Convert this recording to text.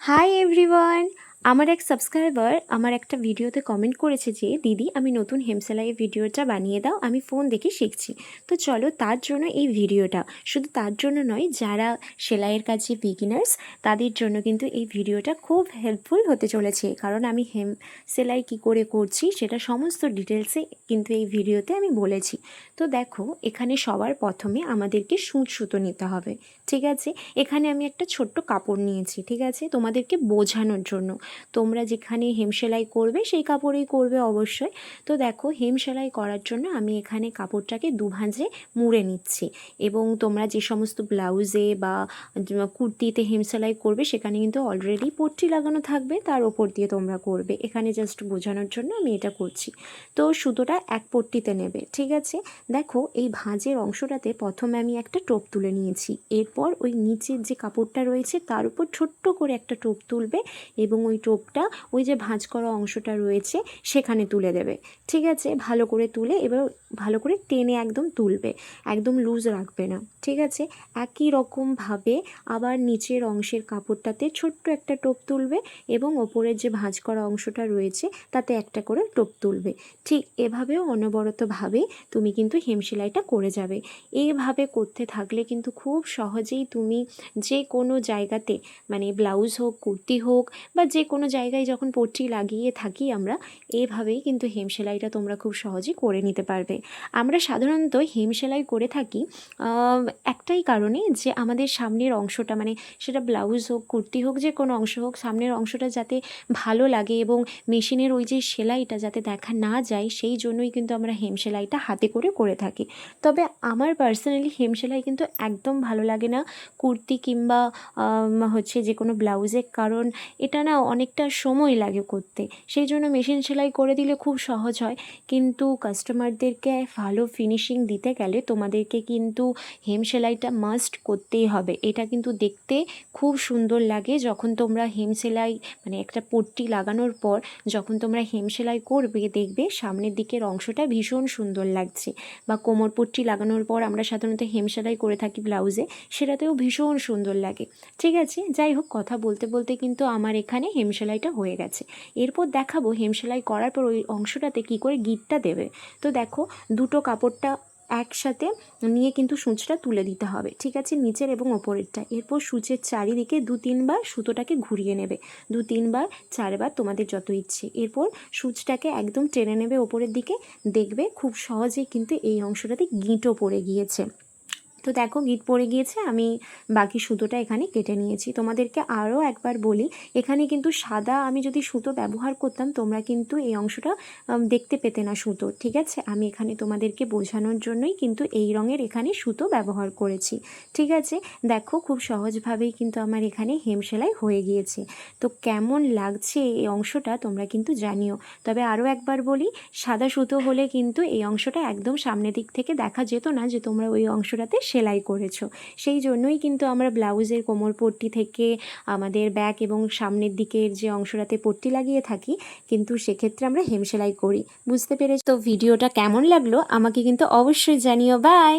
Hi everyone, আমার এক subscriber আমার একটা ভিডিওতে কমেন্ট করেছে যে দিদি আমি নতুন হেমসেলাইয়ের ভিডিওটা বানিয়ে দাও, আমি ফোন দেখে শিখছি। তো চলো তার জন্য এই ভিডিওটা, শুধু তার জন্য নয়, যারা সেলাইয়ের কাছে বিগিনার্স তাদের জন্য কিন্তু এই ভিডিওটা খুব হেল্পফুল হতে চলেছে। কারণ আমি হেম সেলাই কী করে করছি সেটা সমস্ত ডিটেলসে কিন্তু এই ভিডিওতে আমি বলেছি। তো দেখো, এখানে সবার প্রথমে আমাদেরকে সূচ সুতো নিতে হবে। ঠিক আছে, এখানে আমি একটা ছোট্ট কাপড় নিয়েছি, ঠিক আছে, তোমাদেরকে বোঝানোর জন্য। তোমরা যেখানে হেম সেলাই করবে সেই কাপড়েই করবে অবশ্যই। তো দেখো, হেম সেলাই করার জন্য আমি এখানে কাপড়টাকে দুভাঁজে মুড়ে নিচ্ছি। এবং তোমরা যে সমস্ত ব্লাউজে বা কুর্তিতে হেম সেলাই করবে সেখানে কিন্তু অলরেডি পট্টি লাগানো থাকবে, তার ওপর দিয়ে তোমরা করবে। এখানে জাস্ট বোঝানোর জন্য আমি এটা করছি। তো সুতোটা এক পট্টিতে নেবে, ঠিক আছে। দেখো, এই ভাঁজের অংশটাতে প্রথমে আমি একটা টোপ তুলে নিয়েছি। এরপর ওই নিচের যে কাপড়টা রয়েছে তার উপর ছোট্ট করে একটা টোপ তুলবে এবং ওই টোপটা ওই যে ভাঁজ করা অংশটা রয়েছে সেখানে তুলে দেবে। ঠিক আছে, ভালো করে তুলে এবার ভালো করে টেনে একদম তুলবে, একদম লুজ রাখবে না। ঠিক আছে, একই রকমভাবে আবার নিচের অংশের কাপড়টাতে ছোট্ট একটা টোপ তুলবে এবং ওপরের যে ভাঁজ করা অংশটা রয়েছে তাতে একটা করে টোপ তুলবে। ঠিক এভাবেও অনবরতভাবে তুমি কিন্তু হেম সেলাইটা করে যাবে। এইভাবে করতে থাকলে কিন্তু খুব সহজেই তুমি যে কোনো জায়গাতে, মানে ব্লাউজ হোক, কুর্তি হোক, বা যে কোনো জায়গায় যখন পট্টি লাগিয়ে থাকি আমরা, এইভাবেই কিন্তু হেম সেলাইটা তোমরা খুব সহজেই করে নিতে পারবে। আমরা সাধারণত হেম সেলাই করে থাকি একটাই কারণে, যে আমাদের সামনের অংশটা, মানে সেটা ব্লাউজ হোক, কুর্তি হোক, যে কোনো অংশ হোক, সামনের অংশটা যাতে ভালো লাগে এবং মেশিনের ওই যে সেলাইটা যাতে দেখা না যায়, সেই জন্যই কিন্তু আমরা হেম সেলাইটা হাতে করে থাকি। তবে আমার পার্সোনালি হেম সেলাই কিন্তু একদম ভালো লাগে না কুর্তি কিংবা হচ্ছে যে কোনো ব্লাউজে, কারণ এটা না অনেকটা সময় লাগে করতে। সেই জন্য মেশিন সেলাই করে দিলে খুব সহজ হয়, কিন্তু কাস্টমারদেরকে ভালো ফিনিশিং দিতে গেলে তোমাদেরকে কিন্তু হেম সেলাইটা মাস্ট করতেই হবে। এটা কিন্তু দেখতে খুব সুন্দর লাগে যখন তোমরা হেম সেলাই, মানে একটা পট্টি লাগানোর পর যখন তোমরা হেম সেলাই করবে, দেখবে সামনের দিকের অংশটা ভীষণ সুন্দর লাগছে। বা কোমর পট্টি লাগানোর পর আমরা সাধারণত হেম সেলাই করে থাকি ব্লাউজে, সেটাতেও ভীষণ সুন্দর লাগে। ঠিক আছে, যাই হোক, কথা বলতে বলতে কিন্তু আমার এখানে হেম সেলাইটা হয়ে গেছে। এরপর দেখাবো হেম সেলাই করার পর ওই অংশটাতে কী করে গিঁটটা দেবে। তো দেখো, দুটো কাপড়টা একসাথে নিয়ে কিন্তু সূচটা তুলে দিতে হবে, ঠিক আছে, নিচের এবং ওপরেরটা। এরপর সূচের চারিদিকে 2-3 বার সুতোটাকে ঘুরিয়ে নেবে, 2-3 বার, 4 বার, তোমাদের যত ইচ্ছে। এরপর সূচটাকে একদম টেনে নেবে ওপরের দিকে, দেখবে খুব সহজেই কিন্তু এই অংশটাতে গিঁটও পড়ে গিয়েছে। তো দেখো, গিঁট পড়ে গিয়েছে, আমি বাকি সুতোটা এখানে কেটে নিয়েছি। তোমাদেরকে আরও একবার বলি, এখানে কিন্তু সাদা আমি যদি সুতো ব্যবহার করতাম তোমরা কিন্তু এই অংশটা দেখতে পেতে না সুতো। ঠিক আছে, আমি এখানে তোমাদেরকে বোঝানোর জন্যই কিন্তু এই রঙের এখানে সুতো ব্যবহার করেছি। ঠিক আছে, দেখো খুব সহজভাবেই কিন্তু আমার এখানে হেম সেলাই হয়ে গিয়েছে। তো কেমন লাগছে এই অংশটা তোমরা কিন্তু জানিও। তবে আরও একবার বলি, সাদা সুতো হলে কিন্তু এই অংশটা একদম সামনের দিক থেকে দেখা যেত না যে তোমরা ওই অংশটাতে সেলাই করেছো। সেই জন্যই কিন্তু আমরা ব্লাউজের কোমর পট্টি থেকে আমাদের ব্যাক এবং সামনের দিকের যে অংশটাতে পট্টি লাগিয়ে থাকি, কিন্তু সেক্ষেত্রে আমরা হেম সেলাই করি। বুঝতে পেরেছো? তো ভিডিওটা কেমন লাগলো আমাকে কিন্তু অবশ্যই জানিও। বাই।